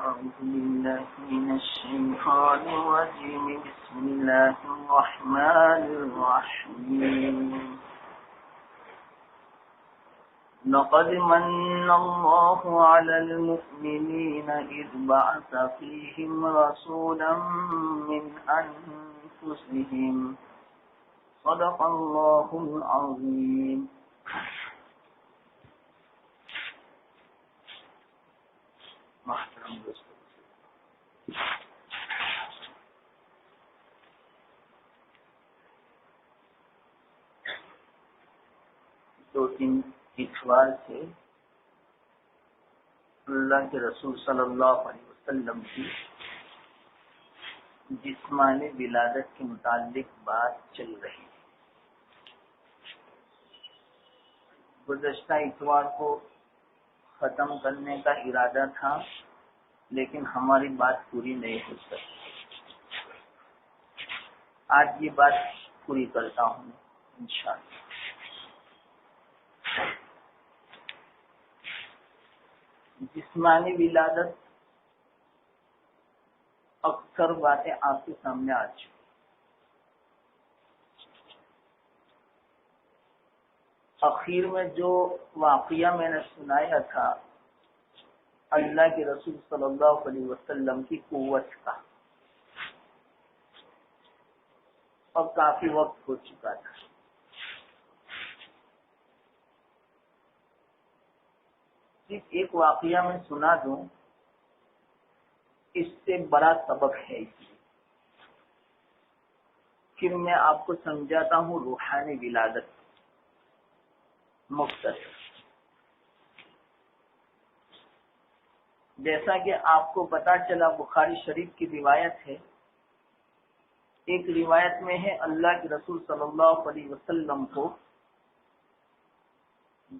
أعوذ بالله من الشيطان الرجيم بسم الله الرحمن الرحيم لقد من الله على المؤمنين إذ بعث فيهم رسولا من أنفسهم صدق الله العظيم. محترم دوستو، دو تین اتوار سے اللہ کے رسول صلی اللہ علیہ وسلم کی جسمانی ولادت کے متعلق بات چل رہی ہے. گزشتہ اتوار کو ختم کرنے کا ارادہ تھا لیکن ہماری بات پوری نہیں ہو سکی. آج یہ بات پوری کرتا ہوں انشاءاللہ. جسمانی ولادت اکثر باتیں آپ کے سامنے آ چکی. اخیر میں جو واقعہ میں نے سنایا تھا اللہ کے رسول صلی اللہ علیہ وسلم کی قوت کا، اور کافی وقت ہو چکا تھا. صرف ایک واقعہ میں سنا دوں، اس سے بڑا سبق ہے. اس لیے پھر میں آپ کو سمجھاتا ہوں روحانی ولادت مختصر. جیسا کہ آپ کو پتا چلا بخاری شریف کی روایت ہے. ایک روایت میں ہے اللہ کے رسول صلی اللہ علیہ وسلم کو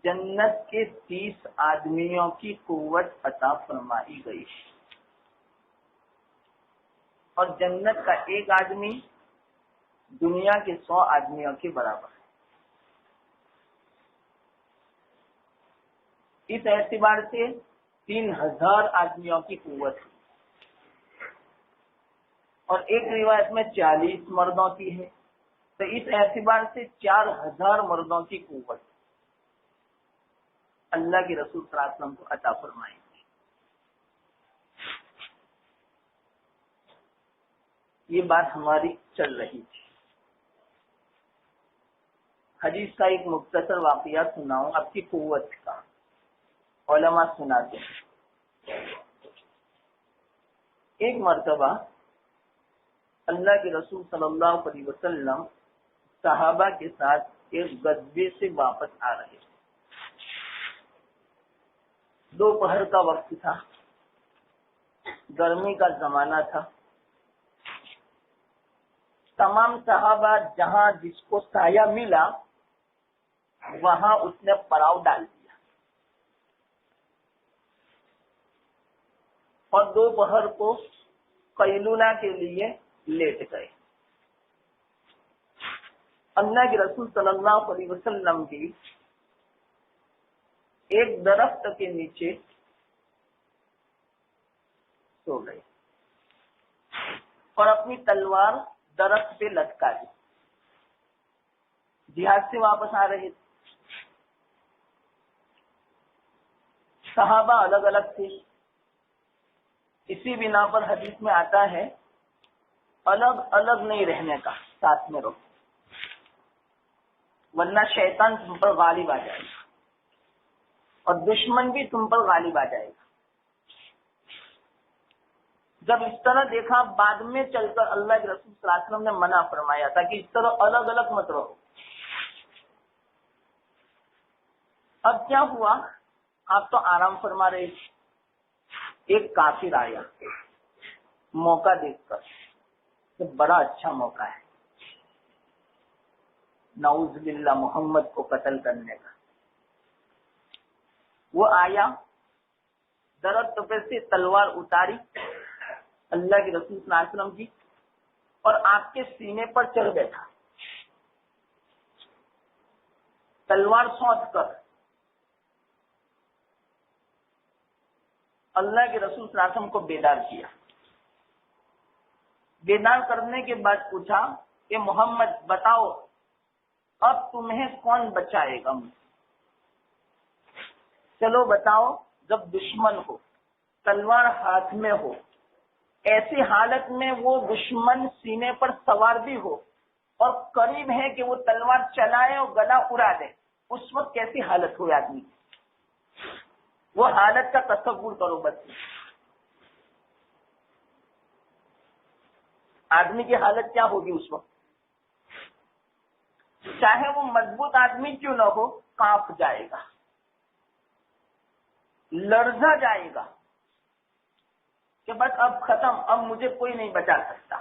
جنت کے 30 آدمیوں کی قوت عطا فرمائی گئی، اور جنت کا ایک آدمی دنیا کے 100 آدمیوں کے برابر ہے. اس اعتبار سے 3000 آدمیوں کی قوت ہے، اور ایک روایت میں 40 مردوں کی ہے، تو اس اعتبار سے 4000 مردوں کی قوت اللہ کے رسول صلی اللہ علیہ وسلم کو عطا فرمائیں گے. یہ بات ہماری چل رہی تھی. حدیث کا ایک مختصر واقعہ سناؤں آپ کی قوت کا. علماء سناتے ہیں ایک مرتبہ اللہ کے رسول صلی اللہ علیہ وسلم صحابہ کے ساتھ ایک غزوے سے واپس آ رہے تھے. دوپہر کا وقت تھا، گرمی کا زمانہ تھا. تمام صحابہ جہاں جس کو سایہ ملا وہاں اس نے پڑاؤ ڈال دیا، اور دوپہر کو قیلولہ کے لیے لیٹ گئے. اللہ کے رسول صلی اللہ علیہ وسلم بھی ایک درخت کے نیچے سو گئے اور اپنی تلوار درخت پہ لٹکا دی. جہاد سے واپس آ رہے تھے. صحابہ الگ الگ تھے. اسی بنا پر حدیث میں آتا ہے الگ الگ نہیں رہنے کا، ساتھ میں رہو ورنہ شیطان تم پر غالب آ جائے گا اور دشمن بھی تم پر غالب آ جائے گا. جب اس طرح دیکھا بعد میں چل کر اللہ کے رسول صلی اللہ علیہ وسلم نے منع فرمایا تھا کہ اس طرح الگ الگ مت رہو. اب کیا ہوا، آپ تو آرام فرما رہے تھے. ایک کافر آیا موقع دیکھ کر کہ بڑا اچھا موقع ہے نعوذ باللہ محمد کو قتل کرنے کا. وہ آیا، درخت پہ سے تلوار اتاری اللہ کے رسول صلی اللہ علیہ وسلم کی، اور آپ کے سینے پر چڑھ بیٹھا. تلوار سونت کر اللہ کے رسول صلی اللہ علیہ وسلم کو بیدار کیا. بیدار کرنے کے بعد پوچھا کہ محمد بتاؤ اب تمہیں کون بچائے گا؟ چلو بتاؤ. جب دشمن ہو، تلوار ہاتھ میں ہو، ایسی حالت میں وہ دشمن سینے پر سوار بھی ہو اور قریب ہے کہ وہ تلوار چلائے اور گلا اڑا دے، اس وقت کیسی حالت ہوئی آدمی؟ وہ حالت کا تصور کرو بس. آدمی کی حالت کیا ہوگی اس وقت؟ چاہے وہ مضبوط آدمی کیوں نہ ہو، کانپ جائے گا، لرزا جائے گا کہ بس اب ختم، اب مجھے کوئی نہیں بچا سکتا.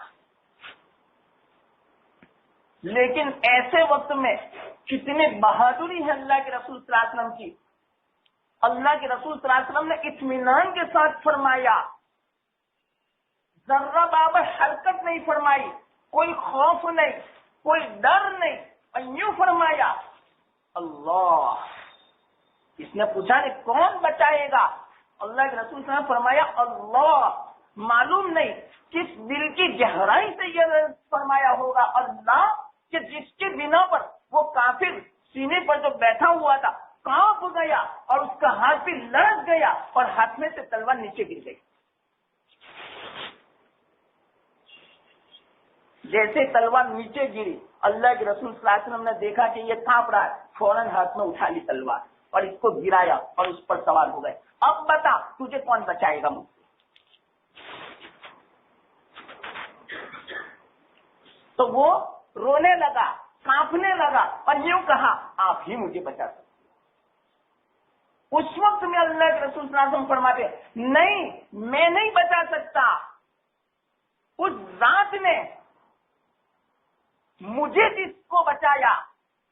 لیکن ایسے وقت میں کتنی بہادری ہے اللہ کے رسول صلی اللہ علیہ وسلم کی. اللہ کے رسول صلی اللہ علیہ وسلم نے اطمینان کے ساتھ فرمایا، ذرہ برابر حرکت نہیں فرمائی، کوئی خوف نہیں، کوئی ڈر نہیں، اور یوں فرمایا اللہ. اس نے پوچھا کہ کون بچائے گا؟ اللہ کے رسول صلی اللہ علیہ وسلم نے فرمایا اللہ. معلوم نہیں کس دل کی گہرائی سے یہ فرمایا ہوگا اللہ، کہ جس کی بنا پر وہ کافر سینے پر جو بیٹھا ہوا تھا کانپ گیا اور اس کا ہاتھ بھی لڑک گیا اور ہاتھ میں سے تلوار نیچے گر گئی. جیسے تلوار نیچے گری، اللہ کے رسول صلی اللہ علیہ وسلم نے دیکھا کہ یہ کانپ رہا ہے، فوراً ہاتھ میں اٹھا لی تلوار اور اس کو گرایا اور اس پر سوار ہو گئے. اب بتا تجھے کون بچائے گا مجھ سے؟ تو وہ رونے لگا، کانپنے لگا اور یوں کہا آپ ہی مجھے بچا سکتے. اس وقت میں اللہ کے رسول صلی اللہ علیہ وسلم فرماتے نہیں، میں نہیں بچا سکتا، اس ذات نے مجھے جس کو بچایا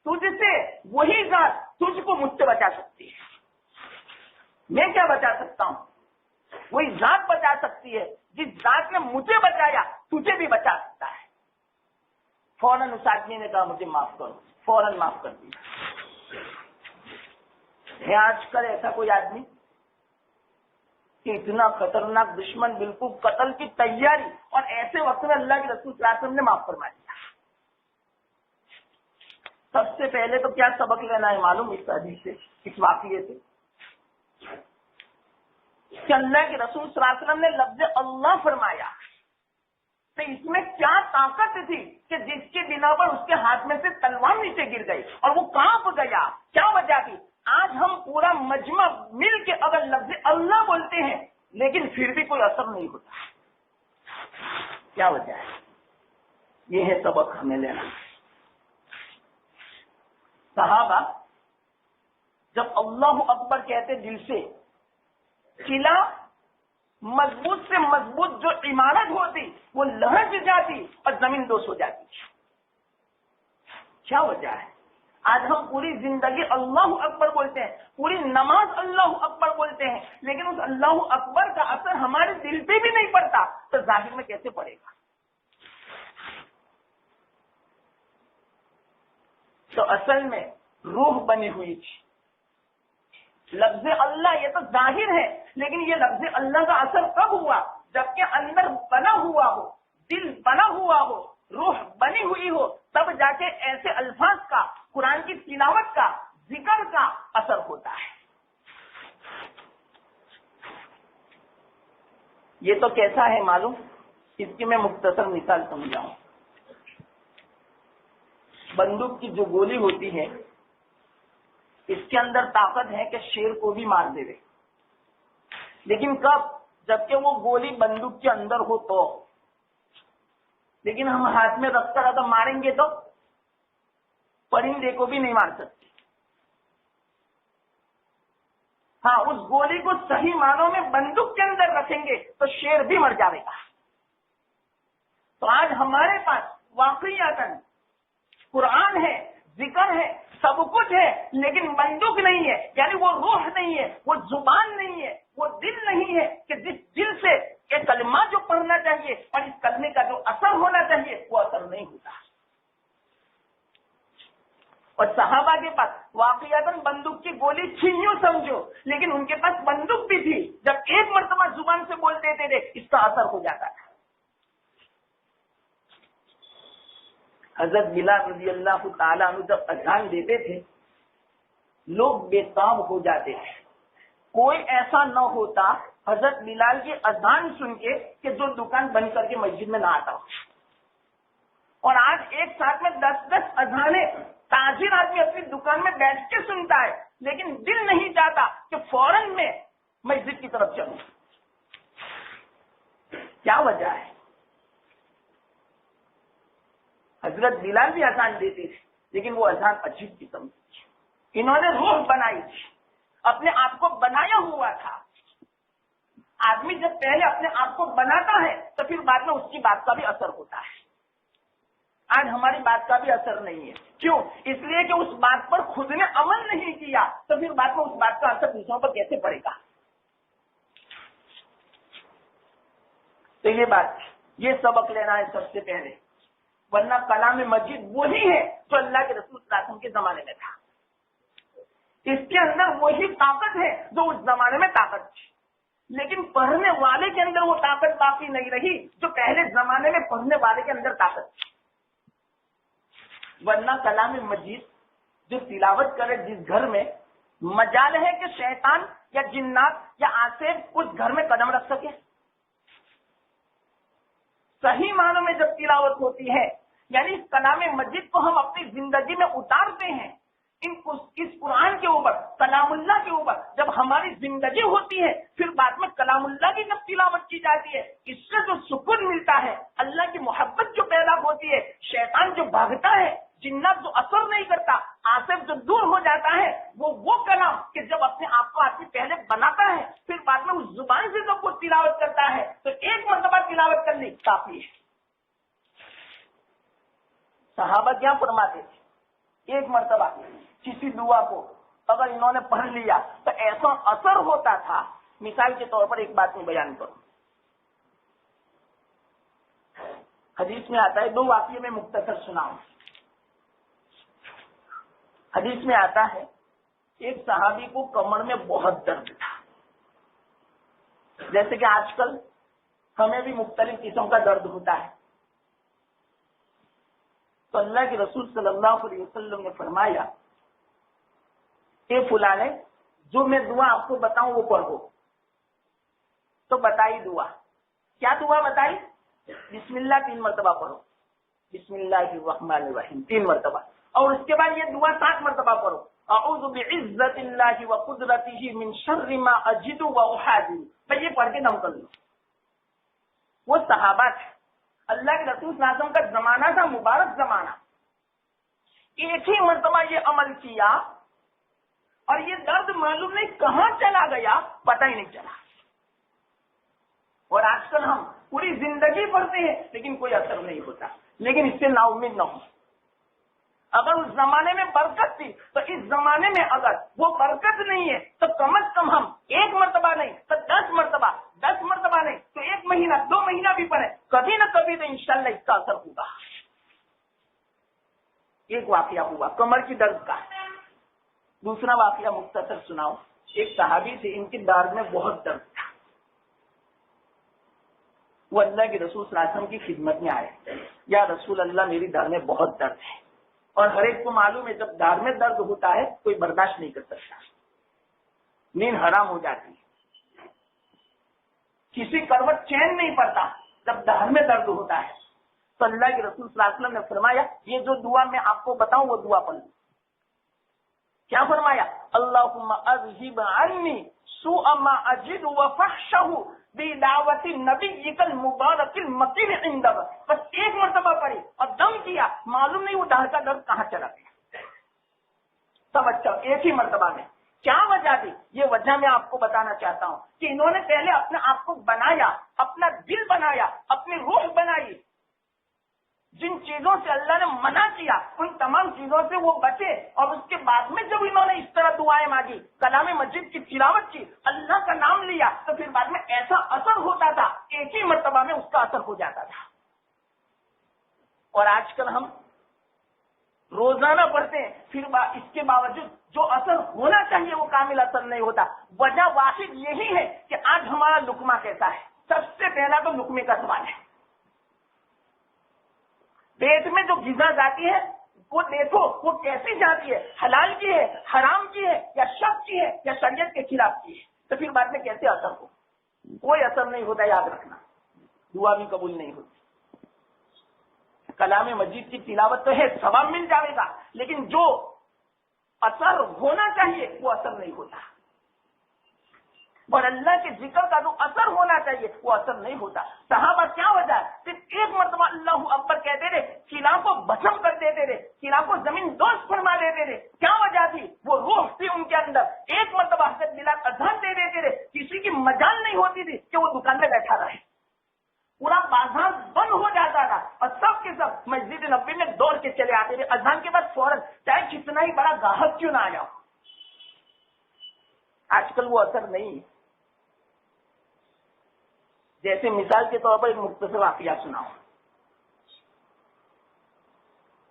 تجھ سے، وہی ذات تجھ کو مجھ سے بچا سکتی ہے. میں کیا بچا سکتا ہوں؟ وہی ذات بچا سکتی ہے. جس ذات نے مجھے بچایا تجھے بھی بچا سکتا ہے. فوراً اس آدمی نے کہا مجھے معاف کرو، فوراً معاف کر دیا. ہے آج کل ایسا کوئی آدمی کہ اتنا خطرناک دشمن، بالکل قتل کی تیاری، اور ایسے وقت میں اللہ کے رسول صلی اللہ علیہ وسلم نے معاف فرما دیا. سب سے پہلے تو کیا سبق لینا ہے معلوم اس حدیث سے، اس واقعے سے، کہ اللہ کے رسول صلی اللہ علیہ وسلم نے لفظ اللہ فرمایا تو اس میں کیا طاقت تھی کہ جس کی بنا پر اس کے ہاتھ میں سے تلوار نیچے گر گئی اور وہ کانپ گیا. کیا وجہ تھی؟ آج ہم پورا مجمع مل کے اگر لفظ اللہ بولتے ہیں لیکن پھر بھی کوئی اثر نہیں ہوتا. کیا وجہ ہے؟ یہ ہے سبق ہمیں لینا. صحابہ جب اللہ اکبر کہتے دل سے، قلعہ مضبوط سے مضبوط جو عمارت ہوتی وہ لہج جاتی اور زمین دوز ہو جاتی. کیا وجہ ہے؟ آج ہم پوری زندگی اللہ اکبر بولتے ہیں، پوری نماز اللہ اکبر بولتے ہیں، لیکن اس اللہ اکبر کا اثر ہمارے دل پہ بھی نہیں پڑتا تو ظاہر میں کیسے پڑے گا؟ تو اصل میں روح بنی ہوئی تھی. لفظ اللہ یہ تو ظاہر ہے، لیکن یہ لفظ اللہ کا اثر کب ہوا؟ جبکہ اندر بنا ہوا ہو، دل بنا ہوا ہو، روح بنی ہوئی ہو، تب جا کے ایسے الفاظ کا، قرآن کی تلاوت کا، ذکر کا اثر ہوتا ہے. یہ تو کیسا ہے معلوم؟ اس کی میں مختصر مثال سمجھاؤں. بندوق کی جو گولی ہوتی ہے اس کے اندر طاقت ہے کہ شیر کو بھی مار دے، لیکن کب؟ جبکہ وہ گولی بندوق کے اندر ہو تو. لیکن ہم ہاتھ میں رکھ کر اگر ماریں گے تو پرندے کو بھی نہیں مار سکتے. ہاں، اس گولی کو صحیح معنوں میں بندوق کے اندر رکھیں گے تو شیر بھی مر جائے گا. تو آج ہمارے پاس واقعیت قرآن ہے، ذکر ہے، سب کچھ ہے، لیکن بندوق نہیں ہے. یعنی وہ روح نہیں ہے، وہ زبان نہیں ہے، وہ دل نہیں ہے کہ جس دل سے یہ کلمہ جو پڑھنا چاہیے اور اس کلمے کا جو اثر ہونا چاہیے وہ اثر نہیں ہوتا. اور صحابہ کے پاس واقعتاً بندوق کی گولی تھی یوں سمجھو، لیکن ان کے پاس بندوق بھی تھی، جب ایک مرتبہ زبان سے بول دیتے تھے اس کا اثر ہو جاتا تھا۔ حضرت بلال رضی اللہ تعالیٰ عنہ جب اذان دیتے تھے لوگ بے تاب ہو جاتے تھے، کوئی ایسا نہ ہوتا حضرت بلال کی اذان سن کے کہ جو دکان بند کر کے مسجد میں نہ آتا ہو۔ اور آج ایک ساتھ میں 10 اذانیں تاجر آدمی اپنی دکان میں بیٹھ کے سنتا ہے، لیکن دل نہیں چاہتا کہ فوراً میں مسجد کی طرف چلوں۔ کیا وجہ ہے؟ حضرت بلال بھی اذان دیتے تھے، لیکن وہ اذان عجیب قسم کی، انہوں نے روح بنائی تھی، اپنے آپ کو بنایا ہوا تھا۔ آدمی جب پہلے اپنے آپ کو بناتا ہے تو پھر بعد میں اس کی بات کا بھی اثر ہوتا ہے۔ آج ہماری بات کا بھی اثر نہیں ہے، کیوں؟ اس لیے کہ اس بات پر خود نے عمل نہیں کیا، تو پھر بعد میں اس بات کا اثر دوسروں پر کیسے پڑے گا؟ تو یہ بات، یہ سبق لینا ہے سب سے پہلے، ورنہ کلام مجید وہی ہے جو اللہ کے رسول صلی اللہ علیہ وسلم کے زمانے میں تھا، اس کے اندر وہی طاقت ہے جو اس زمانے میں طاقت تھی، لیکن پڑھنے والے کے اندر وہ طاقت باقی نہیں رہی جو پہلے زمانے میں پڑھنے والے کے اندر طاقت تھی۔ ورنہ کلام مجید جو تلاوت کرے جس گھر میں، مجال ہے کہ شیطان یا جنات یا آصف اس گھر میں قدم رکھ سکے؟ صحیح معنوں میں جب تلاوت ہوتی ہے، یعنی اس کلام مجید کو ہم اپنی زندگی میں اتارتے ہیں، اس قرآن کے اوپر، کلام اللہ کے اوپر جب ہماری زندگی ہوتی ہے، پھر بعد میں کلام اللہ کی جب تلاوت کی جاتی ہے، اس سے جو سکون ملتا ہے، اللہ کی محبت جو پیدا ہوتی ہے، شیطان جو بھاگتا ہے، جنات جو اثر نہیں کرتا، آصف جو دور ہو جاتا ہے، وہ کلام کہ جب اپنے آپ کو آدمی پہلے بناتا ہے، پھر بعد میں اس زبان سے جب وہ تلاوت کرتا ہے تو ایک مرتبہ تلاوت کرنے کافی ہے۔ صحابہ کیا فرماتے تھے؟ ایک مرتبہ کسی دعا کو اگر انہوں نے پڑھ لیا تو ایسا اثر ہوتا تھا۔ مثال کے طور پر ایک بات میں بیان کروں، حدیث میں آتا ہے، دو واقعے میں مختصر سناؤں۔ حدیث میں آتا ہے ایک صحابی کو کمر میں بہت درد تھا، جیسے کہ آج کل ہمیں بھی مختلف قسم کا درد ہوتا ہے، تو اللہ کے رسول صلی اللہ علیہ وسلم نے فرمایا کہ فلانے جو میں دعا آپ کو بتاؤں وہ پڑھو۔ تو بتائی دعا، کیا دعا بتائی؟ بسم اللہ 3 مرتبہ پڑھو، بسم اللہ الرحمن الرحیم 3 مرتبہ، اور اس کے بعد یہ دعا 7 مرتبہ پڑھو، اعوذ بعزت اللہ وقدرتہ من شر ما اجد واحاذر۔ بھائی یہ پڑھ کے دم کر لو۔ وہ صحابہ تھے، اللہ کے رسول صلی اللہ علیہ وسلم کا زمانہ تھا، مبارک زمانہ، ایک ہی مرتبہ یہ عمل کیا اور یہ درد معلوم نہیں کہاں چلا گیا، پتہ ہی نہیں چلا۔ اور آج کل ہم پوری زندگی پڑھتے ہیں لیکن کوئی اثر نہیں ہوتا، لیکن اس سے نا امید نہ ہو۔ اگر اس زمانے میں برکت تھی تو اس زمانے میں اگر وہ برکت نہیں ہے تو کم از کم ہم 1 مرتبہ نہیں تو 10 مرتبہ، 10 مرتبہ نہیں تو 1 مہینہ 2 مہینہ بھی پڑھیں، کبھی نہ کبھی تو انشاءاللہ اس کا اثر ہوگا۔ ایک واقعہ ہوا کمر کی درد کا۔ دوسرا واقعہ مختصر سناؤ۔ ایک صحابی تھے، ان کی دار میں بہت درد تھا، وہ اللہ کے رسول صلی اللہ علیہ وسلم کی خدمت میں آئے، یا رسول اللہ میری دار میں بہت درد ہے۔ اور ہر ایک کو معلوم ہے جب دار میں درد ہوتا ہے کوئی برداشت نہیں کر سکتا، نیند حرام ہو جاتی ہے، کسی کروٹ چین نہیں پڑتا جب دار میں درد ہوتا ہے۔ تو اللہ کے رسول صلی اللہ علیہ وسلم نے فرمایا یہ جو دعا میں آپ کو بتاؤں وہ دعا پڑھ لو۔ کیا فرمایا؟ اللہم اذہب عنی سوء ما اجد وفحشہ بدعوت نبیک المبارک المکین عندک۔ بس 1 مرتبہ پڑھی اور دم کیا، معلوم نہیں وہ ڈار کا درد کہاں چلا گیا۔ سب اچھا، ایک ہی مرتبہ میں۔ کیا وجہ تھی؟ یہ وجہ میں آپ کو بتانا چاہتا ہوں کہ انہوں نے پہلے اپنے آپ کو بنایا، اپنا دل بنایا، اپنی روح بنائی، جن چیزوں سے اللہ نے منع کیا ان تمام چیزوں سے وہ بچے، اور اس کے بعد میں جب انہوں نے اس طرح دعائیں مانگی، کلام مجید کی تلاوت کی، اللہ کا نام لیا، تو پھر بعد میں ایسا اثر ہوتا تھا، ایک ہی مرتبہ میں اس کا اثر ہو جاتا تھا۔ اور آج کل ہم روزانہ پڑھتے ہیں، پھر اس کے باوجود جو اثر ہونا چاہیے وہ کامل اثر نہیں ہوتا. وجہ واحد یہی ہے کہ آج ہمارا لقمہ کیسا ہے. سب سے پہلا تو لقمے کا سوال ہے. پیٹ میں جو غذا جاتی ہے وہ دیکھو وہ کیسی جاتی ہے، حلال کی ہے، حرام کی ہے، یا شک کی ہے، یا شریعت کے خلاف کی ہے. تو پھر بعد میں کیسے اثر ہو؟ کوئی اثر نہیں ہوتا. یاد رکھنا، دعا بھی قبول نہیں ہوتی. کلام مجید کی تلاوت تو ہے، ثواب مل جائے گا، لیکن جو اثر ہونا چاہیے وہ اثر نہیں ہوتا. اور اللہ کے ذکر کا جو اثر ہونا چاہیے وہ اثر نہیں ہوتا. صحابہ کیا وجہ ہے؟ صرف ایک مرتبہ اللہ اکبر کہتے رہے، قلعہ کو بھسم کر دیتے رہے، قلعہ کو زمین دوز فرما دیتے رہے. کیا وجہ تھی؟ وہ روح تھی ان کے اندر. ایک مرتبہ حضرت بلال اذان دے دیتے رہے، کسی کی مجال نہیں ہوتی تھی کہ وہ دکان میں بیٹھا رہے. پورا بازار بند ہو جاتا تھا اور سب کے سب مسجد نبوی میں دوڑ کے چلے آتے تھے اذان کے بعد فوراً، چاہے کتنا ہی بڑا گاہک کیوں نہ آ جاؤ. آج کل وہ اثر نہیں ہے. جیسے مثال کے طور پر ایک مختصر واقعہ سناؤں.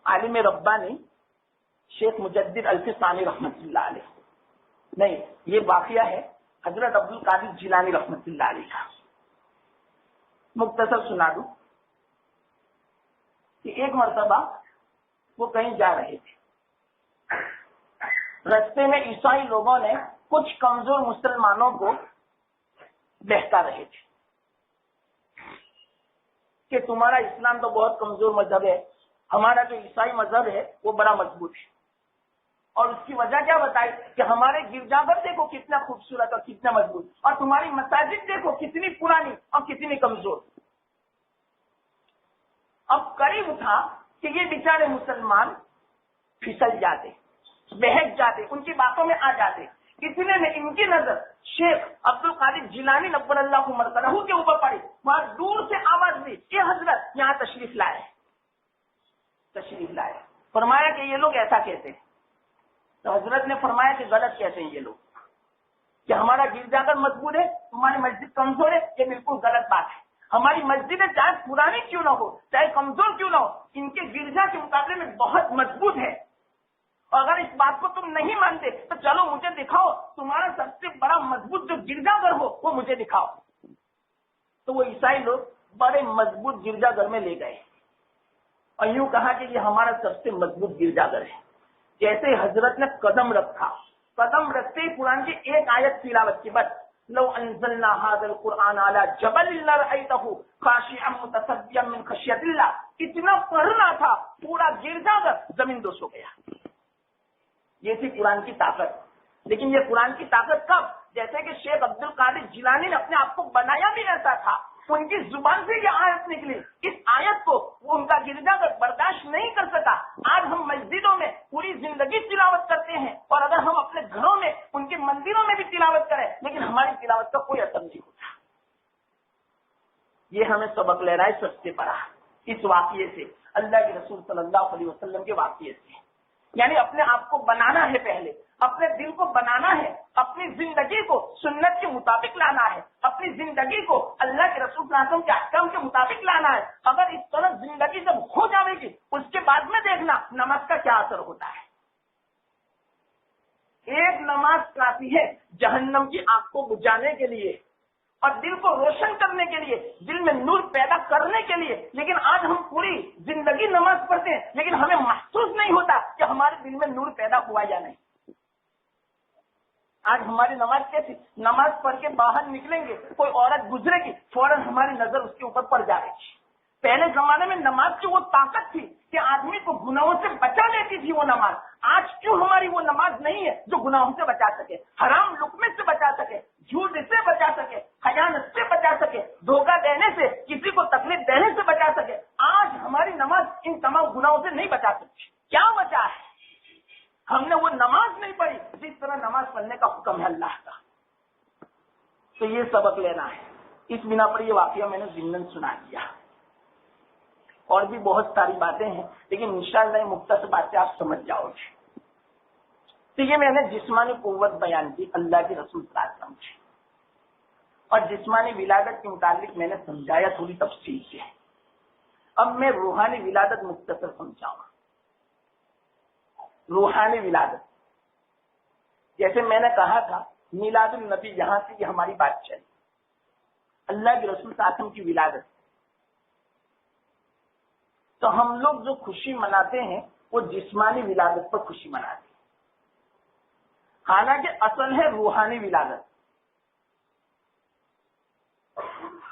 عالم ربانی شیخ مجدد الفی ثانی رحمۃ اللہ علیہ، نہیں یہ واقعہ ہے حضرت عبد القادر جیلانی رحمۃ اللہ علیہ کا. مختصر سنا دوں کہ ایک مرتبہ وہ کہیں جا رہے تھے، رستے میں عیسائی لوگوں نے کچھ کمزور مسلمانوں کو بہکا رہے تھے کہ تمہارا اسلام تو بہت کمزور مذہب ہے، ہمارا جو عیسائی مذہب ہے وہ بڑا مضبوط ہے. اور اس کی وجہ کیا بتائی کہ ہمارے گرجا گھر دیکھو کتنا خوبصورت اور کتنا مضبوط، اور تمہاری مساجد دیکھو کتنی پرانی اور کتنی کمزور. اب قریب تھا کہ یہ بیچارے مسلمان پھسل جاتے، بہک جاتے، ان کی باتوں میں آ جاتے. کتنے نے ان کی نظر شیخ عبد القادر جیلانی نور اللہ مرکزہ کے اوپر پڑی. وہاں دور سے آواز دی کہ حضرت یہاں تشریف لائے. فرمایا کہ یہ لوگ ایسا کہتے ہیں. تو حضرت نے فرمایا کہ غلط کہتے ہیں یہ لوگ، کہ ہمارا گرجا گھر مضبوط ہے، تمہاری مسجد کمزور ہے. یہ بالکل غلط بات ہے. ہماری مسجدیں چاہے پرانی کیوں نہ ہو، چاہے کمزور کیوں نہ ہو، ان کے گرجا کے مقابلے میں بہت مضبوط ہے. اور اگر اس بات کو تم نہیں مانتے تو چلو مجھے دکھاؤ تمہارا سب سے بڑا مضبوط جو گرجا گھر ہو وہ مجھے دکھاؤ. تو وہ عیسائی لوگ بڑے مضبوط گرجا گھر میں لے گئے اور یوں کہا کہ یہ ہمارا سب سے مضبوط گرجا گھر ہے. جیسے حضرت نے قدم رکھا، قدم رکھتے ہی قرآن کی ایک آیت تلاوت کی، بس لو انزلنا هذا القرآن على جبل لرأيته خاشعا متصدعا من خشیت اللہ. اتنا پڑھنا تھا پورا گرجا گھر زمین دوز ہو گیا. یہ تھی قرآن کی طاقت. لیکن یہ قرآن کی طاقت کب؟ جیسے کہ شیخ عبد القادر جیلانی نے اپنے آپ کو بنایا بھی ایسا تھا، ان کی زبان سے یہ آیت نکلی. اس آیت کو وہ ان کا گرجا گھر برداشت نہیں کر سکا. آج ہم مسجدوں میں پوری زندگی تلاوت کرتے ہیں، اور اگر ہم اپنے گھروں میں ان کے مندروں میں بھی تلاوت کریں لیکن ہماری تلاوت کا کوئی اثر نہیں ہوتا. یہ ہمیں سبق لے رہا ہے سب سے بڑا اس واقعے سے، اللہ کے رسول صلی اللہ علیہ وسلم کے واقعے سے. یعنی اپنے آپ کو بنانا ہے، پہلے اپنے دل کو بنانا ہے، اپنی زندگی کو سنت کے مطابق لانا ہے، اپنی زندگی کو اللہ کے رسول صلی اللہ علیہ وسلم کے احکام کے مطابق لانا ہے. اگر اس طرح زندگی جب ہو جائے گی اس کے بعد میں دیکھنا نماز کا کیا اثر ہوتا ہے. ایک نماز کافی ہے جہنم کی آگ کو بجھانے کے لیے اور دل کو روشن کرنے کے لیے، دل میں نور پیدا کرنے کے لیے. لیکن آج ہم پوری زندگی نماز پڑھتے ہیں لیکن ہمیں محسوس نہیں ہوتا کہ ہمارے دل میں نور پیدا ہوا یا نہیں. آج ہماری نماز کیسی؟ نماز پڑھ کے باہر نکلیں گے، کوئی عورت گزرے گی فوراً ہماری نظر اس کے اوپر پڑ جائے گی. پہلے زمانے میں نماز کی وہ طاقت تھی کہ آدمی کو گناہوں سے بچا لیتی تھی وہ نماز. آج کیوں ہماری وہ نماز نہیں ہے جو گناہوں سے بچا سکے، حرام لقمے سے بچا سکے، جھوٹ سے بچا سکے، خیانت سے بچا سکے، دھوکہ دینے سے، کسی کو تکلیف دینے سے بچا سکے. آج ہماری نماز ان تمام گناہوں سے نہیں بچا سکتی. کیا وجہ ہے؟ ہم نے وہ نماز نہیں پڑھی جس طرح نماز پڑھنے کا حکم ہے اللہ کا. تو یہ سبق لینا ہے. اس بنا پر یہ واقعہ میں نے ضمن سنا دیا. اور بھی بہت ساری باتیں ہیں لیکن انشاءاللہ یہ مختصر باتیں آپ سمجھ جاؤ گے. تو یہ میں نے جسمانی قوت بیان کی اللہ کے رسول صلی اللہ علیہ وسلم کی، اور جسمانی ولادت کے متعلق میں نے سمجھایا تھوڑی تفصیل سے. اب میں روحانی ولادت مختصر سمجھاؤں. روحانی ولادت، جیسے میں نے کہا تھا میلاد النبی، یہاں سے یہ ہماری بات چلی، اللہ کے رسول صلی اللہ علیہ وسلم کی ولادت، تو ہم لوگ جو خوشی مناتے ہیں وہ جسمانی ولادت پر خوشی مناتے ہیں، حالانکہ اصل ہے روحانی ولادت۔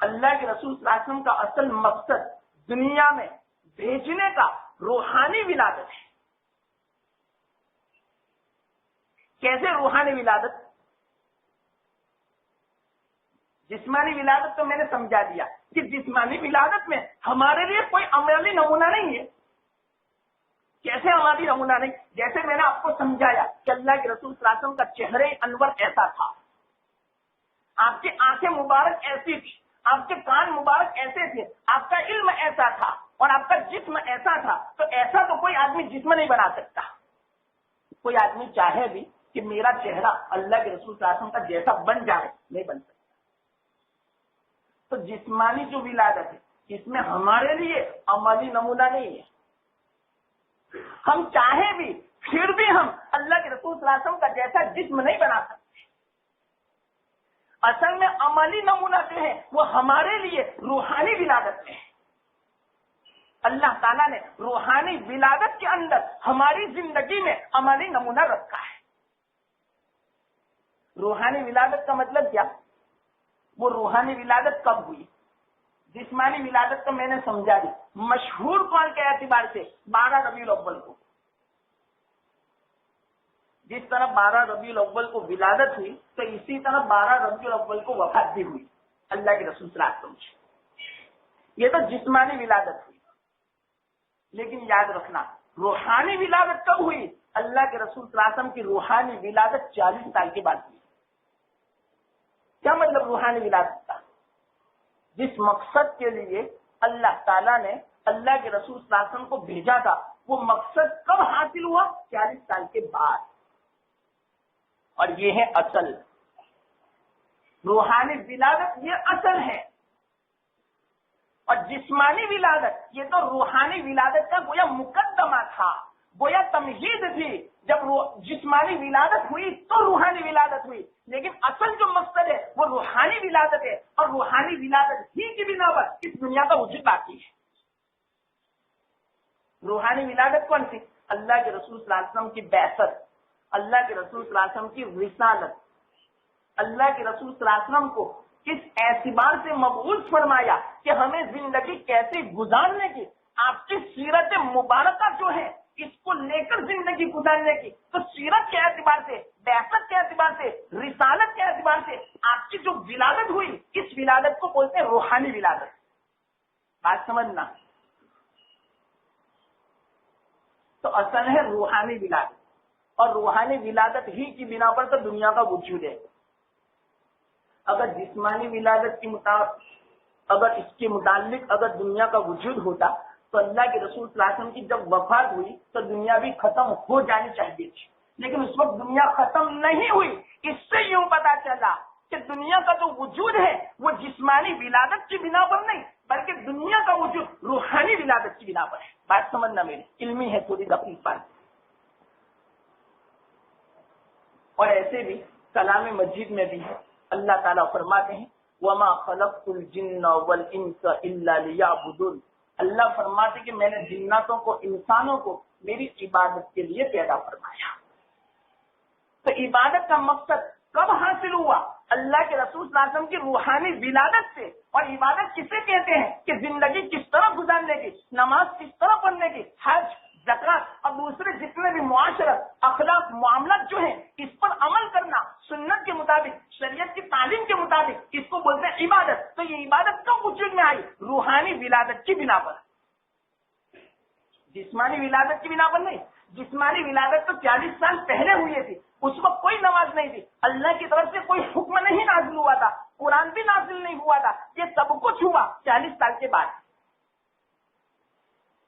اللہ کے رسول صلی اللہ علیہ وسلم کا اصل مقصد دنیا میں بھیجنے کا روحانی ولادت ہے۔ کیسے روحانی ولادت؟ جسمانی ولادت تو میں نے سمجھا دیا کہ جسمانی ولادت میں ہمارے لیے کوئی عملی نمونہ نہیں ہے۔ کیسے عملی نمونہ نہیں؟ جیسے میں نے آپ کو سمجھایا کہ اللہ کے رسول صلی اللہ علیہ وسلم کا چہرے انور ایسا تھا، آپ کی آنکھیں مبارک ایسی تھی، آپ کے کان مبارک ایسے تھے، آپ کا علم ایسا تھا اور آپ کا جسم ایسا تھا، تو ایسا تو کوئی آدمی جسم نہیں بنا سکتا۔ کوئی آدمی چاہے بھی کہ میرا چہرہ اللہ کے رسول صلی اللہ علیہ وسلم کا جیسا بن جائے، نہیں بن سکتا۔ تو جسمانی جو ولادت ہے اس میں ہمارے لیے عملی نمونہ نہیں ہے، ہم چاہیں بھی پھر بھی ہم اللہ کے رسول صلی اللہ علیہ وسلم کا جیسا جسم نہیں بنا سکتے۔ اصل میں عملی نمونہ جو ہے وہ ہمارے لیے روحانی ولادت ہے۔ اللہ تعالیٰ نے روحانی ولادت کے اندر ہماری زندگی میں عملی نمونہ رکھا ہے۔ روحانی ولادت کا مطلب کیا؟ وہ روحانی ولادت کب ہوئی؟ جسمانی ولادت تو میں نے سمجھا دی، مشہور قول کے اعتبار سے 12 ربیع الاول کو، جس طرح 12 ربیع الاول کو ولادت ہوئی تو اسی طرح 12 ربیع الاول کو وفات بھی ہوئی اللہ کے رسول صلی اللہ علیہ وسلم کی۔ یہ تو جسمانی ولادت ہوئی، لیکن یاد رکھنا روحانی ولادت کب ہوئی؟ اللہ کے رسول صلی اللہ علیہ وسلم کی روحانی ولادت 40 سال کے بعد ہوئی۔ کیا مطلب روحانی ولادت کا؟ جس مقصد کے لیے اللہ تعالیٰ نے اللہ کے رسول صلی اللہ علیہ وسلم کو بھیجا تھا وہ مقصد کب حاصل ہوا؟ 40 سال کے بعد۔ اور یہ ہے اصل روحانی ولادت، یہ اصل ہے۔ اور جسمانی ولادت یہ تو روحانی ولادت کا گویا مقدمہ تھا، گویا تمہید تھی۔ جب جسمانی ولادت ہوئی تو روحانی ولادت ہوئی، لیکن اصل جو مقصد ہے وہ روحانی ولادت ہے، اور روحانی ولادت ہی کی بنا پر اس دنیا کا وجود باقی ہے۔ روحانی ولادت کون سی؟ اللہ کے رسول صلی اللہ علیہ وسلم کی بعثت، اللہ کے رسول صلی اللہ علیہ وسلم کی رسالت، اللہ کے رسول صلی اللہ علیہ وسلم کو کس اعتبار سے مبعوث فرمایا کہ ہمیں زندگی کیسے گزارنے کی، آپ کی سیرت مبارکہ جو ہے اس کو لے کر زندگی گزارنے کی، تو سیرت کے اعتبار سے، بعثت کے اعتبار سے، رسالت کے اعتبار سے آپ کی جو ولادت ہوئی اس ولادت کو بولتے ہیں روحانی ولادت۔ بات سمجھنا، تو اصل ہے روحانی ولادت، اور روحانی ولادت ہی کی بنا پر تو دنیا کا وجود ہے۔ اگر جسمانی ولادت کے مطابق، اگر اس کے متعلق اگر دنیا کا وجود ہوتا تو اللہ کے رسول صلی اللہ علیہ وسلم کی جب وفات ہوئی تو دنیا بھی ختم ہو جانی چاہیے تھی، لیکن اس وقت دنیا ختم نہیں ہوئی۔ اس سے یوں پتا چلا کہ دنیا کا جو وجود ہے وہ جسمانی ولادت کی بنا پر نہیں، بلکہ دنیا کا وجود روحانی ولادت کی بنا پر ہے۔ بات سمجھنا میری، علمی ہے تھوڑی دقیق بات۔ اور ایسے بھی کلام مجید میں بھی ہے، اللہ تعالیٰ فرماتے ہیں وَمَا خَلَقْتُ الْجِنَّ وَالْإِنسَ إِلَّا لِيَعْبُدُونِ، اللہ فرماتے کہ میں نے جناتوں کو، انسانوں کو میری عبادت کے لیے پیدا فرمایا۔ تو عبادت کا مقصد کب حاصل ہوا؟ اللہ کے رسول صلی اللہ علیہ وسلم کی روحانی ولادت سے۔ اور عبادت کسے کہتے ہیں کہ زندگی کس طرح گزارنے کی، نماز کس طرح پڑھنے کی، حج، زکات اور دوسرے جتنے بھی معاشرت، اخلاق، معاملات جو ہیں اس پر عمل کرنا، سنت کے مطابق، شریعت کی تعلیم کے مطابق، اس کو بولتے ہیں عبادت۔ تو یہ عبادت کب وجود میں آئی؟ روحانی ولادت کی بنا پر، جسمانی ولادت کی بنا پر نہیں۔ جسمانی ولادت تو 40 سال پہلے ہوئی تھی، اس وقت کوئی نماز نہیں تھی، اللہ کی طرف سے کوئی حکم نہیں نازل ہوا تھا، قرآن بھی نازل نہیں ہوا تھا، یہ سب کچھ ہوا 40 سال کے بعد۔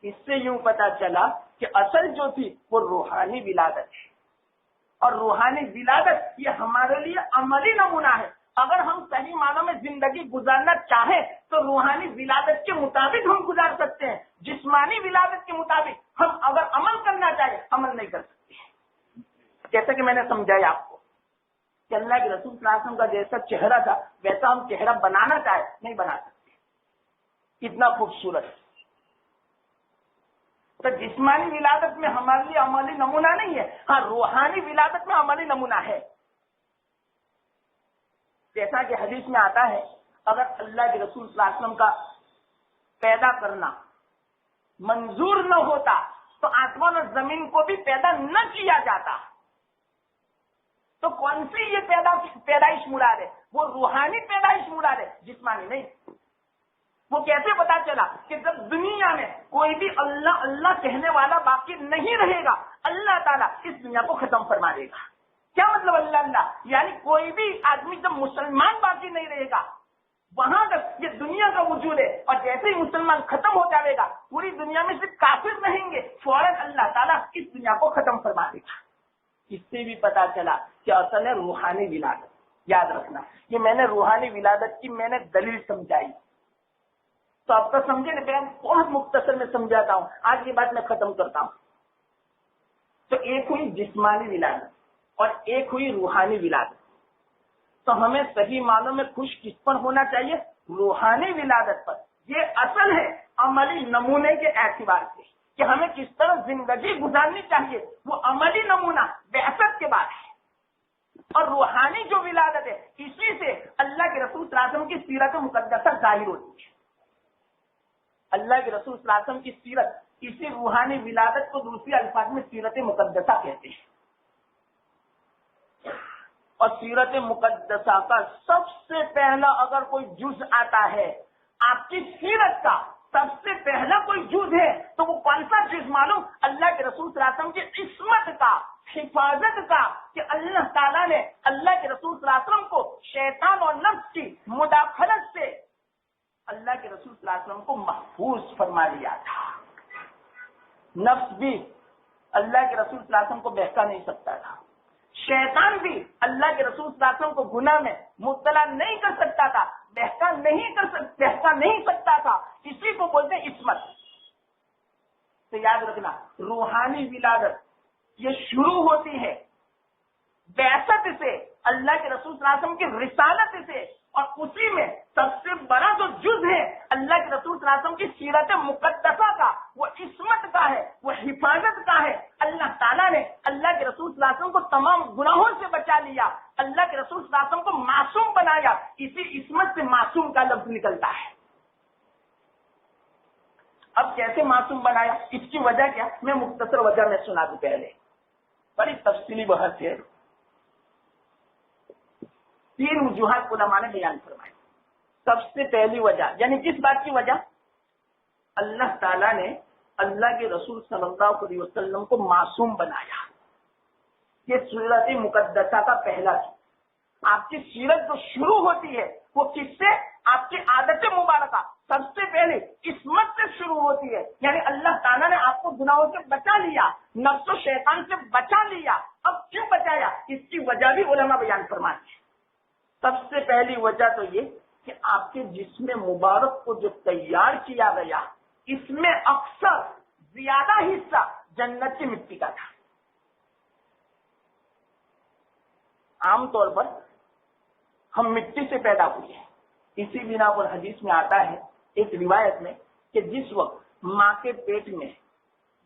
اس سے یوں پتا چلا کہ اصل جو تھی وہ روحانی ولادت ہے، اور روحانی ولادت یہ ہمارے لیے عملی نمونہ ہے۔ اگر ہم صحیح معنوں میں زندگی گزارنا چاہیں تو روحانی ولادت کے مطابق ہم گزار سکتے ہیں، جسمانی ولادت کے مطابق ہم اگر عمل کرنا چاہیں عمل نہیں کر سکتے۔ جیسا کہ میں نے سمجھایا آپ کو کہ اللہ کے رسول صلی اللہ علیہ وسلم کا جیسا چہرہ تھا ویسا ہم چہرہ بنانا چاہے نہیں بنا سکتے، اتنا خوبصورت۔ تو جسمانی ولادت میں ہمارے لیے عملی نمونہ نہیں ہے، ہاں روحانی ولادت میں عملی نمونہ ہے۔ جیسا کہ حدیث میں آتا ہے اگر اللہ کے رسول صلی اللہ علیہ وسلم کا پیدا کرنا منظور نہ ہوتا تو آسمان اور زمین کو بھی پیدا نہ کیا جاتا۔ تو کون سی یہ پیدائش مراد ہے؟ وہ روحانی پیدائش مراد ہے، جسمانی نہیں۔ وہ کیسے پتا چلا کہ جب دنیا میں کوئی بھی اللہ اللہ کہنے والا باقی نہیں رہے گا اللہ تعالیٰ اس دنیا کو ختم فرما دے گا۔ کیا مطلب اللہ اللہ؟ یعنی کوئی بھی آدمی جب مسلمان باقی نہیں رہے گا وہاں تک یہ دنیا کا وجود ہے، اور جیسے ہی مسلمان ختم ہو جائے گا پوری دنیا میں صرف کافر رہیں گے، فوراً اللہ تعالیٰ اس دنیا کو ختم فرما دے گا۔ اس سے بھی پتا چلا کہ اصل ہے روحانی ولادت۔ یاد رکھنا یہ میں نے روحانی ولادت کی میں نے دلیل سمجھائی، تو آپ کا سمجھے نا، میں بہت مختصر میں سمجھاتا ہوں، آج یہ بات میں ختم کرتا ہوں۔ تو ایک ہوئی جسمانی ولادت اور ایک ہوئی روحانی ولادت۔ تو ہمیں صحیح معنوں میں خوش کس پر ہونا چاہیے؟ روحانی ولادت پر۔ یہ اصل ہے عملی نمونے کے اعتبار سے کہ ہمیں کس طرح زندگی گزارنی چاہیے، وہ عملی نمونہ بعثت کے بعد ہے۔ اور روحانی جو ولادت ہے اسی سے اللہ کے رسول صلی اللہ علیہ وسلم کی سیرت مقدسہ ظاہر ہوتی ہے۔ اللہ کے رسول صلی اللہ علیہ وسلم کی سیرت، اسی روحانی ولادت کو دوسرے الفاظ میں سیرت مقدسہ کہتے ہیں۔ اور سیرت مقدسہ کا سب سے پہلا اگر کوئی جز آتا ہے، آپ کی سیرت کا سب سے پہلا کوئی جز ہے تو وہ کون سا جز معلوم؟ اللہ کے رسول صلی اللہ علیہ وسلم کی عصمت کا، حفاظت کا، کہ اللہ تعالیٰ نے اللہ کے رسول صلی اللہ علیہ وسلم کو شیطان اور نفس کی مداخلت سے اللہ کے رسول صلی اللہ علیہ وسلم کو محفوظ فرما لیا تھا۔ نفس بھی اللہ کے رسول صلی اللہ علیہ وسلم کو بہکا نہیں سکتا تھا، شیطان بھی اللہ کے رسول صلی اللہ علیہ وسلم کو گناہ میں مبتلا نہیں کر سکتا تھا، بہکا نہیں سکتا تھا۔ اسی کو بولتے ہیں عصمت۔ تو یاد رکھنا روحانی ولادت یہ شروع ہوتی ہے بعثت سے، اللہ کے رسول صلی اللہ علیہ وسلم کی رسالت سے، اور اسی میں سب سے بڑا جو جز ہے اللہ کے رسول صلی اللہ علیہ وسلم کی سیرت مقدسہ کا، وہ عصمت کا ہے، وہ حفاظت کا ہے۔ اللہ تعالیٰ نے اللہ کے رسول صلی اللہ علیہ وسلم کو تمام گناہوں سے بچا لیا، اللہ کے رسول صلی اللہ علیہ وسلم کو معصوم بنایا۔ اسی عصمت سے معصوم کا لفظ نکلتا ہے۔ اب کیسے معصوم بنایا، اس کی وجہ کیا؟ میں مختصر وجہ میں سنا دوں، پہلے بڑی تفصیلی بحث ہے۔ 3 وجوہات علماء نے بیان فرمائے۔ سب سے پہلی وجہ، یعنی کس بات کی وجہ؟ اللہ تعالیٰ نے اللہ کے رسول صلی اللہ علیہ وسلم کو معصوم بنایا۔ یہ سیرت مقدسہ کا پہلا چیز۔ آپ کی سیرت جو شروع ہوتی ہے وہ کس سے؟ آپ کی عادت مبارکہ سب سے پہلے عصمت سے شروع ہوتی ہے، یعنی اللہ تعالیٰ نے آپ کو گناہوں سے بچا لیا، نفس و شیطان سے بچا لیا۔ اب کیوں بچایا؟ اس کی وجہ بھی علماء بیان فرماتے ہیں۔ سب سے پہلی وجہ تو یہ کہ آپ کے جسم مبارک کو جو تیار کیا گیا اس میں اکثر زیادہ حصہ جنت کی مٹی کا تھا۔ عام طور پر ہم مٹی سے پیدا ہوئے ہیں، اسی بنا پر حدیث میں آتا ہے ایک روایت میں کہ جس وقت ماں کے پیٹ میں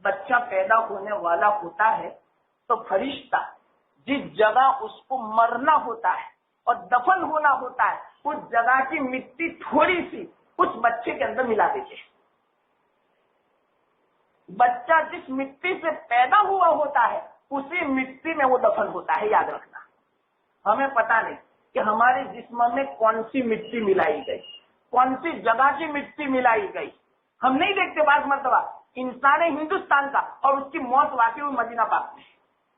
بچہ پیدا ہونے والا ہوتا ہے تو فرشتہ جس جگہ اس کو مرنا ہوتا ہے اور دفن ہونا ہوتا ہے اس جگہ کی مٹی تھوڑی سی اس بچے کے اندر ملا دیتے ہیں۔ بچہ جس مٹی سے پیدا ہوا ہوتا ہے اسی مٹی میں وہ دفن ہوتا ہے۔ یاد رکھنا، ہمیں پتا نہیں کہ ہمارے جسم میں کون سی مٹی ملائی گئی، کون سی جگہ کی مٹی ملائی گئی، ہم نہیں دیکھتے۔ بعض مرتبہ انسان ہندوستان کا اور اس کی موت واقع ہوئی مدینہ پاک میں،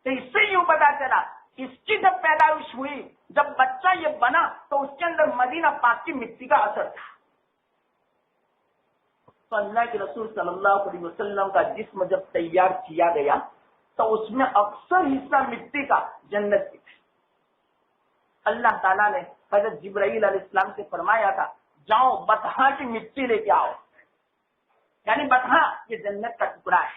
تو اس سے یوں پتا چلا اس کی جب پیدائش ہوئی، جب بچہ یہ بنا تو اس کے اندر مدینہ پاک کی مٹی کا اثر تھا۔ تو اللہ کے رسول صلی اللہ علیہ وسلم کا جسم جب تیار کیا گیا تو اس میں اکثر حصہ مٹی کا جنت کی تھی۔ اللہ تعالیٰ نے حضرت جبرائیل علیہ السلام سے فرمایا تھا جاؤ بطحا کی مٹی لے کے آؤ، یعنی بطحا یہ جنت کا ٹکڑا ہے۔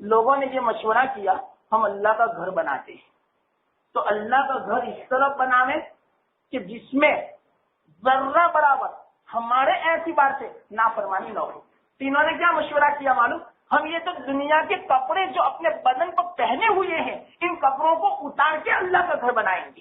لوگوں نے یہ مشورہ کیا ہم اللہ کا گھر بناتے ہیں، تو اللہ کا گھر اس طرح بناویں کہ جس میں ذرہ برابر ہمارے اعتبار سے نافرمانی نہ ہو۔ تینوں نے کیا مشورہ کیا معلوم؟ ہم یہ تو دنیا کے کپڑے جو اپنے بدن پر پہنے ہوئے ہیں ان کپڑوں کو اتار کے اللہ کا گھر بنائیں گے۔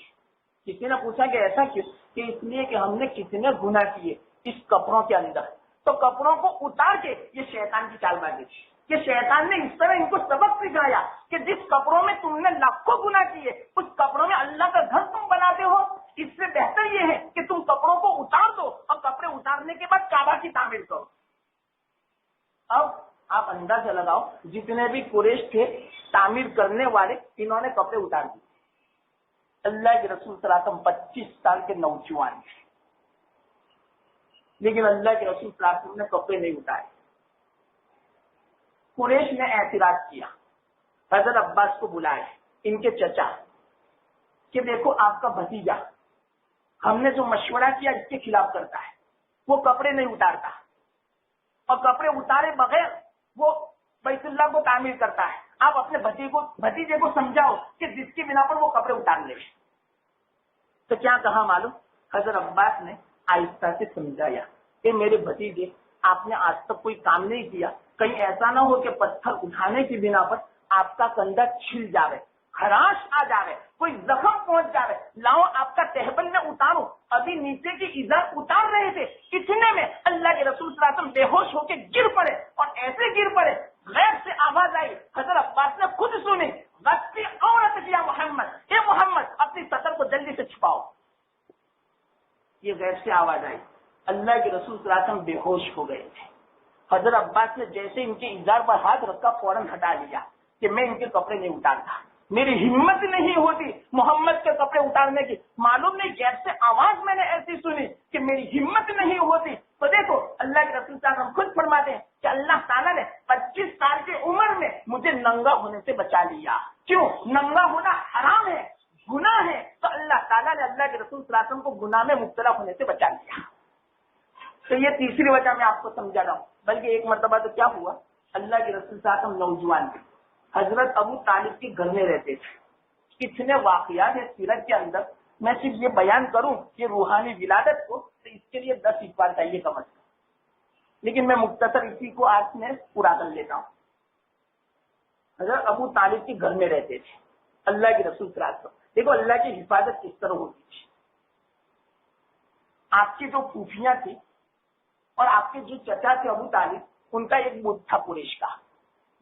کسی نے پوچھا کہ ایسا کیوں؟ کہ اس لیے کہ ہم نے کتنے گناہ کیے اس کپڑوں کے اندر، تو کپڑوں کو اتار کے یہ شیطان کی چال بازی تھی کہ شیطان نے اس طرح ان کو سبق سکھایا کہ جس کپڑوں میں تم نے لاکھوں گناہ کیے اس کپڑوں میں اللہ کا گھر تم بناتے ہو، اس سے بہتر یہ ہے کہ تم کپڑوں کو اتار دو اور کپڑے اتارنے کے بعد کعبہ کی تعمیر کرو۔ اب آپ اندازہ لگاؤ جتنے بھی قریش تھے تعمیر کرنے والے، انہوں نے کپڑے اتار دیے۔ اللہ کے رسول صلی اللہ علیہ وسلم 25 سال کے نوجوان تھے، لیکن اللہ کے رسول صلی اللہ علیہ وسلم نے کپڑے نہیں اتارے۔ قریش نے اعتراض کیا، حضرت عباس کو بلائے، ان کے چچا، کہ دیکھو آپ کا بھتیجا ہم نے جو مشورہ کیا اس کے خلاف کرتا ہے، وہ کپڑے نہیں اتارتا اور کپڑے اتارے بغیر وہ بیت اللہ کو تعمیر کرتا ہے، آپ اپنے بھتیجے کو سمجھاؤ کہ جس کی بنا پر وہ کپڑے اتار لے۔ تو کیا کہا معلوم؟ حضرت عباس نے آہستہ سے سمجھایا کہ میرے بھتیجے آپ نے آج تک کوئی کام نہیں کیا، کہیں ایسا نہ ہو کہ پتھر اٹھانے کی بنا پر آپ کا کندھا چھل جاوے، خراش آ جاوے، کوئی زخم پہنچ جاوے، لاؤ آپ کا تہبند میں اتارو۔ ابھی نیچے کی ازار اتار رہے تھے، اتنے میں اللہ کے رسول صلی اللہ علیہ وسلم بے ہوش ہو کے گر پڑے اور ایسے گر پڑے غیب سے آواز آئی، حضرت عباس نے خود سنی، غصی عورت کیا محمد، اے محمد اپنی سطر کو جلدی سے چھپاؤ۔ یہ غیب سے آواز آئی، اللہ کے رسول صلی اللہ علیہ وسلم بے ہوش ہو گئے تھے۔ حضرت عباس نے جیسے ان کے ازار پر ہاتھ رکھا فوراً ہٹا لیا کہ میں ان کے کپڑے نہیں اتارتا، میری ہمت نہیں ہوتی محمد کے کپڑے اتارنے کی، معلوم نہیں غیب سے آواز میں نے ایسی سنی کہ میری ہمت نہیں ہوتی۔ تو دیکھو اللہ کے رسول صلی اللہ علیہ وسلم خود فرماتے ہیں کہ اللہ تعالیٰ نے 25 سال کی عمر میں مجھے ننگا ہونے سے بچا لیا۔ کیوں؟ ننگا ہونا حرام ہے، گناہ ہے، تو اللہ تعالیٰ نے اللہ کے رسول صلی اللہ علیہ وسلم کو گناہ میں مبتلا ہونے سے بچا لیا۔ تو یہ تیسری وجہ میں آپ کو سمجھا رہا ہوں۔ بلکہ ایک مرتبہ تو کیا ہوا، اللہ کے رسول صلی اللہ علیہ وسلم نوجوان تھے، حضرت ابو طالب کے گھر میں رہتے تھے۔ اتنے واقعات ہیں سیرت کے اندر، میں صرف یہ بیان کروں یہ روحانی ولادت کو تو اس کے لیے 10 اقبال چاہیے کم از کم، لیکن میں مختصر اسی کو آج میں پورا کر لیتا ہوں۔ حضرت ابو طالب کے گھر میں رہتے تھے اللہ کے رسول صلی اللہ علیہ وسلم۔ دیکھو اللہ کی حفاظت کس طرح ہوتی تھی۔ آپ کی جو پھوپھیاں تھی اور آپ کے جو چچا تھے ابو طالب، ان کا ایک بت تھا قریش کا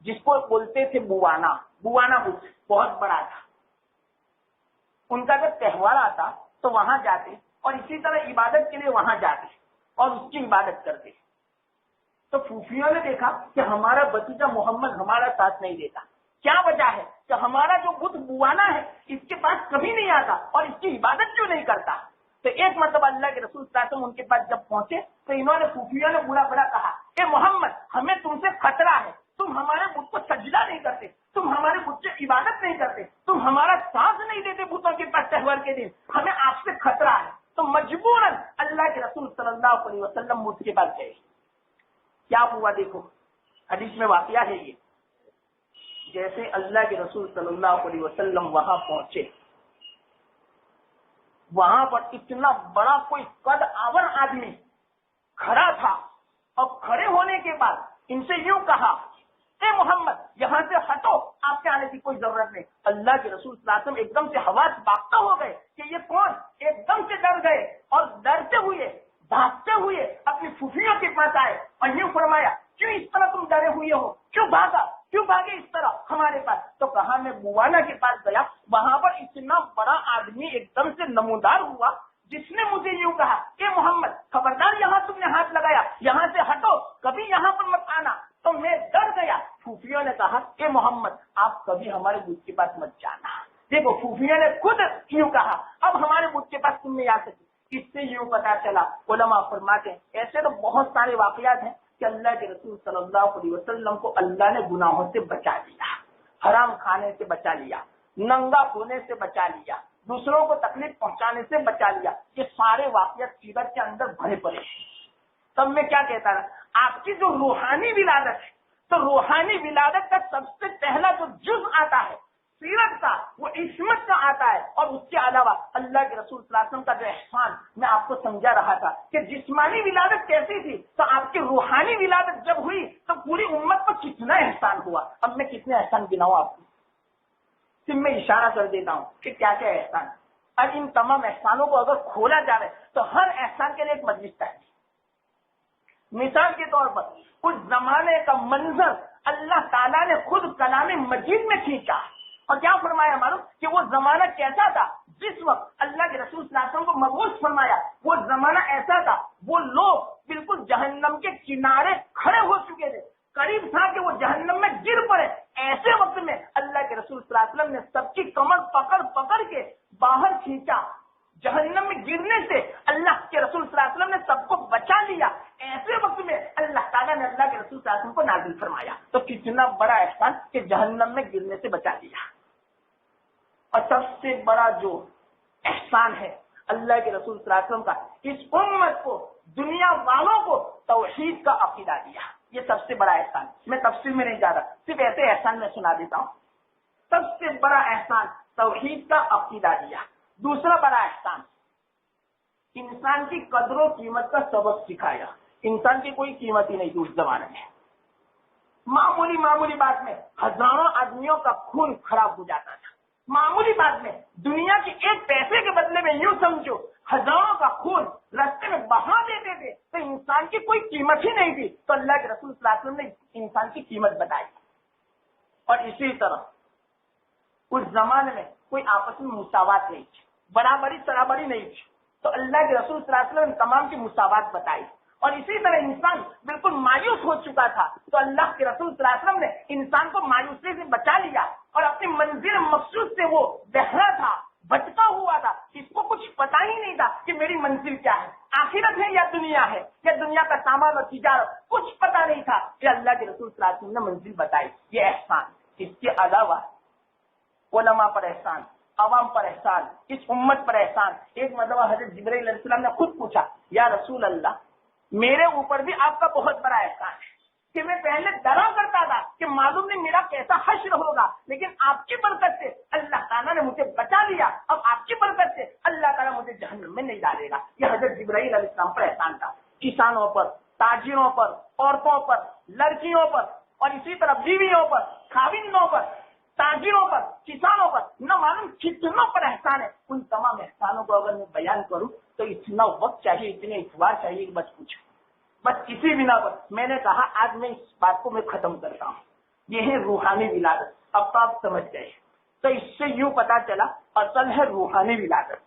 جس کو بولتے تھے بوانا بت، بہت بڑا تھا۔ ان کا جب تہوار آتا تو وہاں جاتے اور اسی طرح عبادت کے لیے وہاں جاتے اور اس کی عبادت کرتے۔ تو پھوپھیوں نے دیکھا کہ ہمارا بھتیجا محمد ہمارا ساتھ نہیں دیتا، کیا وجہ ہے کہ ہمارا جو بت بوانا ہے اس کے پاس کبھی نہیں آتا اور اس کی عبادت کیوں نہیں کرتا۔ تو ایک مرتبہ اللہ کے رسول صلی اللہ علیہ وسلم ان کے پاس جب پہنچے تو انہوں نے پھوپھیوں نے بڑا کہا کہ محمد ہمیں تم سے خطرہ ہے، تم ہمارے بت کو سجدہ نہیں کرتے، تم ہمارے بت سے عبادت نہیں کرتے، تم ہمارا ساتھ نہیں دیتے بتوں کے پاس تہوار کے دن، ہمیں آپ سے خطرہ ہے۔ تو مجبوراً اللہ کے رسول صلی اللہ علیہ وسلم بت کے پاس گئے۔ کیا ہوا دیکھو، حدیث میں واقعہ ہے یہ، جیسے اللہ کے رسول صلی اللہ علیہ وسلم وہاں پہنچے، وہاں پر اتنا بڑا کوئی قد آور آدمی کھڑا تھا اور کھڑے ہونے کے بعد ان سے یوں کہا، اے محمد یہاں سے ہٹو، آپ کے آنے کی کوئی ضرورت نہیں۔ اللہ کے رسول صلی اللہ علیہ وسلم ایک دم سے حواس باختہ ہو گئے کہ یہ کون، ایک دم سے ڈر گئے اور ڈرتے ہوئے بھاگتے ہوئے اپنی پھوپھیوں کے پاس آئے اور یوں فرمایا، کیوں اس طرح تم ڈرے ہوئے ہو، کیوں بھاگے اس طرح ہمارے پاس؟ تو کہا میں بوانا کے پاس گیا، وہاں پر اتنا بڑا آدمی ایک دم سے نمودار ہوا جس نے مجھے یوں کہا کہ محمد خبردار یہاں تم نے ہاتھ لگایا، یہاں سے ہٹو، کبھی یہاں پر مت آنا۔ تو میں ڈر گیا۔ پھوپھیوں نے کہا کہ محمد آپ کبھی ہمارے بت کے پاس مت جانا۔ دیکھو پھوپھیوں نے خود یوں کہا، اب ہمارے بت کے پاس تم نہیں آ سکتی۔ اس سے یوں پتا چلا، علماء فرماتے ہیں ایسے تو بہت سارے واقعات ہیں کہ اللہ کے رسول صلی اللہ علیہ وسلم کو اللہ نے گناہوں سے بچا لیا، حرام کھانے سے بچا لیا، ننگا ہونے سے بچا لیا، دوسروں کو تکلیف پہنچانے سے بچا لیا۔ یہ سارے واقعات سیرت کے اندر بھرے پڑے ہیں۔ تب میں کیا کہتا رہا، آپ کی جو روحانی ولادت ہے، تو روحانی ولادت کا سب سے آتا ہے, سیرت کا, وہ عصمت کا آتا ہے. اور اس کے علاوہ اللہ کے رسول صلی اللہ علیہ وسلم کا جو احسان میں آپ کو سمجھا رہا تھا کہ جسمانی ولادت کیسی تھی, تو آپ کی روحانی ولادت جب ہوئی تو پوری امت پر کتنا احسان ہوا. اب میں کتنے احسان گناؤں آپ کو, صرف میں اشارہ کر دیتا ہوں کہ کیا کیا احسان. اور ان تمام احسانوں کو اگر کھولا جائے تو ہر احسان کے لیے ایک مجلس چاہیے. مثال کے طور پر اس زمانے کا منظر اللہ تعالیٰ نے خود کلام مجید میں کھینچا, اور کیا فرمایا معلوم کہ وہ زمانہ کیسا تھا جس وقت اللہ کے رسول صلی اللہ علیہ وسلم کو مبعوث فرمایا. وہ زمانہ ایسا تھا, وہ لوگ بالکل جہنم کے کنارے کھڑے ہو چکے تھے, قریب تھا کہ وہ جہنم میں گر پڑے. ایسے وقت میں اللہ کے رسول صلی اللہ علیہ وسلم نے سب کی کمر پکڑ پکڑ کے باہر کھینچا. جہنم میں گرنے سے اللہ کے رسول صلی اللہ علیہ وسلم نے سب کو بچا لیا. ایسے وقت میں اللہ تعالیٰ نے اللہ کے رسول صلی اللہ علیہ وسلم کو نازل فرمایا. تو کتنا بڑا احسان کہ جہنم میں گرنے سے بچا لیا. اور سب سے بڑا جو احسان ہے اللہ کے رسول صلی اللہ علیہ وسلم کا, اس امت کو, دنیا والوں کو توحید کا عقیدہ دیا. یہ سب سے بڑا احسان. میں تفصیل میں نہیں جا رہا, صرف ایسے احسان میں سنا دیتا ہوں. سب سے بڑا احسان توحید کا عقیدہ دیا. دوسرا بڑا احسان انسان کی قدر و قیمت کا سبق سکھایا. انسان کی کوئی قیمت ہی نہیں تھی اس زمانے میں. معمولی بات میں ہزاروں آدمیوں کا خون خراب ہو جاتا تھا. معمولی بات میں دنیا کے ایک پیسے کے بدلے میں یوں سمجھو ہزاروں کا خون راستے میں بہا دیتے تھے, تو انسان کی کوئی قیمت ہی نہیں تھی. تو اللہ کے رسول صلی اللہ علیہ وسلم نے انسان کی قیمت بتائی. اور اسی طرح اس زمانے میں کوئی آپس میں مساوات نہیں تھی, برابری سرابری نہیں تھی. تو اللہ کے رسول صلی اللہ علیہ وسلم نے تمام کی مساوات بتائی. اور اسی طرح انسان بالکل مایوس ہو چکا تھا, تو اللہ کے رسول صلی اللہ علیہ وسلم نے انسان کو مایوسی سے بچا لیا. اور اپنی منزل مقصود سے وہ بہرا تھا, بھٹکا ہوا تھا, اس کو کچھ پتا ہی نہیں تھا کہ میری منزل کیا ہے, آخرت ہے یا دنیا ہے, یا دنیا کا سامان اور تجارت, کچھ پتا نہیں تھا. کہ اللہ کے رسول صلی اللہ علیہ وسلم نے منزل بتائی. یہ احسان. اس کے علاوہ علماء پر احسان, عوام پر احسان, اس امت پر احسان. ایک مرتبہ حضرت جبرائیل علیہ السلام نے خود پوچھا, یا رسول اللہ, میرے اوپر بھی آپ کا بہت بڑا احسان ہے کہ میں پہلے ڈرا کرتا تھا کہ معلوم نہیں میرا کیسا حشر ہوگا, لیکن آپ کی برکت سے اللہ تعالیٰ نے مجھے بچا لیا. اب آپ کی برکت سے اللہ تعالیٰ مجھے جہنم میں نہیں ڈالے گا. یہ حضرت جبرائیل علیہ السلام پر احسان تھا. کسانوں پر, تاجروں پر, عورتوں پر, لڑکیوں پر, اور اسی طرح بیویوں پر, خاوندوں پر, تاجروں پر, کسانوں پر, نہ معلوم کتنوں پر احسان ہے. ان تمام احسانوں کو اگر میں بیان کروں تو اتنا وقت چاہیے, اتنے اتوار چاہیے کہ بس پوچھو. بس کسی بنا پر میں نے کہا آج میں اس بات کو میں ختم کرتا ہوں. یہ ہے روحانی ولادت. اب تو آپ سمجھ گئے. تو اس سے یوں پتا چلا اصل ہے روحانی ولادت.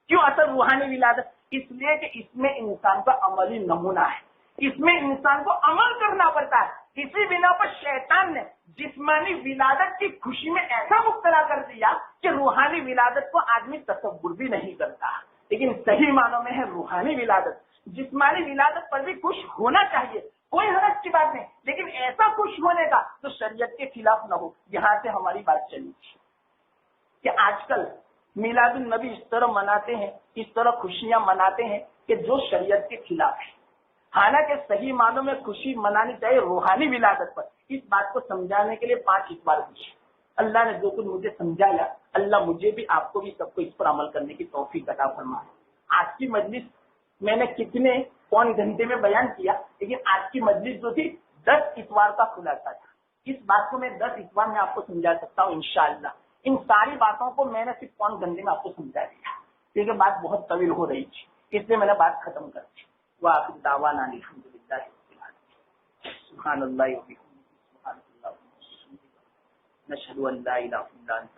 کیوں اصل روحانی ولادت؟ اس لیے کہ اس میں انسان کا عملی نمونہ ہے, اس میں انسان کو عمل کرنا پڑتا ہے. اسی بنا پر شیطان نے جسمانی ولادت کی خوشی میں ایسا مبتلا کر دیا کہ روحانی ولادت کو آدمی تصور بھی نہیں کرتا. لیکن صحیح معنوں میں ہے روحانی ولادت. جسمانی ولادت پر بھی خوش ہونا چاہیے, کوئی حرج کی بات نہیں, لیکن ایسا خوش ہونے کا تو شریعت کے خلاف نہ ہو. یہاں سے ہماری بات چلی کہ آج کل میلاد النبی اس طرح مناتے ہیں, اس طرح خوشیاں مناتے ہیں کہ جو شریعت کے خلاف ہے. حالانکہ صحیح معنوں میں خوشی منانی چاہیے روحانی ولادت پر. اس بات کو سمجھانے کے لیے 5 اتوار پوچھے. اللہ نے جو کچھ مجھے سمجھایا, اللہ مجھے بھی, آپ کو بھی, سب کو اس پر عمل کرنے کی توفیق عطا فرمائے. آج کی مجلس میں نے کتنے پون گھنٹے میں بیان کیا, لیکن آج کی مجلس جو تھی 10 اتوار کا خلاصہ تھا. اس بات کو میں 10 اتوار میں آپ کو سمجھا سکتا ہوں انشاءاللہ. ان ساری باتوں کو میں نے صرف پون گھنٹے میں آپ کو سمجھا دیا, کیونکہ بات بہت طویل ہو رہی تھی, اس لیے میں نے بات ختم کر دی. وآخر دعوانا الحمدللہ سبحان اللہ سبحان اللہ نشہد ان لا الہ الا انت.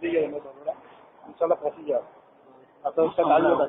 લઈ ગયા એમને બરોડા ઇન્શાલ્લાહ પહોંચી જાવ આ તો ચાલુ હતા